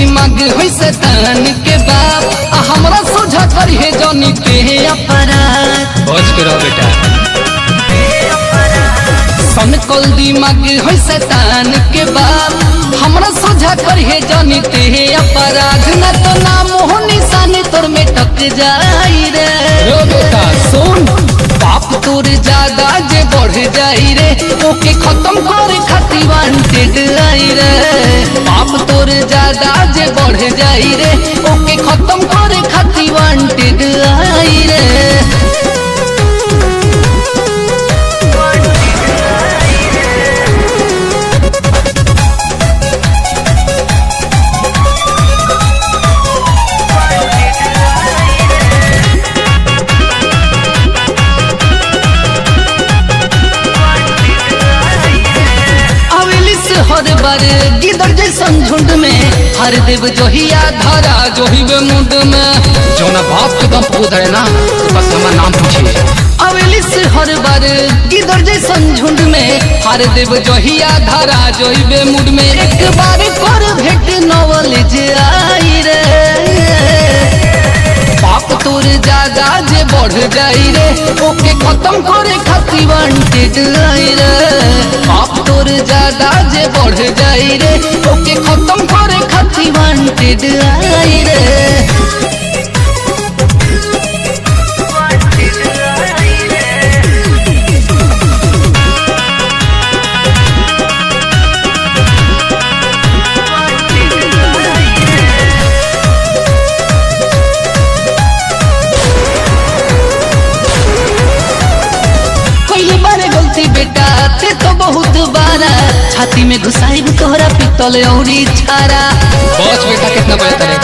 दिमाग है शैतान के बाप हमरा सोझा करिए जनी पे अपराध। बच के रहो बेटा। सनकल दिमाग है शैतान के बाप हमरा सोझा करिए जनी पे अपराध। न तो नाम हो निशानी तोर में टक जाई रे। रो बेटा सुन पाप तोर ज्यादा जे बढ़ जाई रे ओके खत्म करे खातिर वांटेड आई रे। पाप तोर ज्यादा जे बढ़ जाई रे ओके खत्म करे खातिर वांटेड आई रे। हर बार गिदड़ जैसन झुंड में हर देव जोहिया धरा जोहिबे मुंड में। जो ना बाप के दम पे उधरे ना तो बस हमारा नाम पूछिए। अवेली से हर बार गिदड़ जैसन झुंड में हर देव जोहिया धरा जोहिबे मुंड में। एक बार कर भेट नॉलेज आई रे। पाप तोर ज्यादा जे बढ़ जाई रे ओके खत्म करे खातिर वांटेड आई रे। पाप तोर ज्यादा जे बढ़ जाई रे ओके खत्म करे खातिर वांटेड आई रे। बेटा ते तो बहुत बारा छाती में घुसाइब तोहरा पितल औरी छारा। बच बेटा कितना बड़े तेरे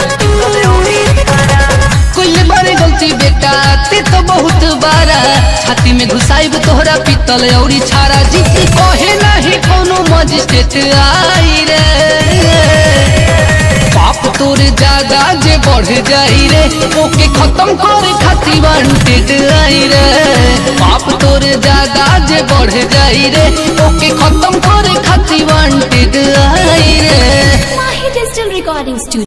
कोई बारे गलती बेटा ते तो बहुत बारा छाती में घुसाइब तोहरा पितल औरी छारा। जीत कहे नहीं कोनो मजिस्ट्रेट आई रे। पाप तोर ज्यादा जे बढ़ जाई रे ओके खत्म करे खातिर वांटेड आई रे। पाप तोर ज्यादा जे बढ़ जाई रे ओके खत्म करे खातिर वांटेड आई रे। माही डिजिटल रिकॉर्डिंग स्टूडियो।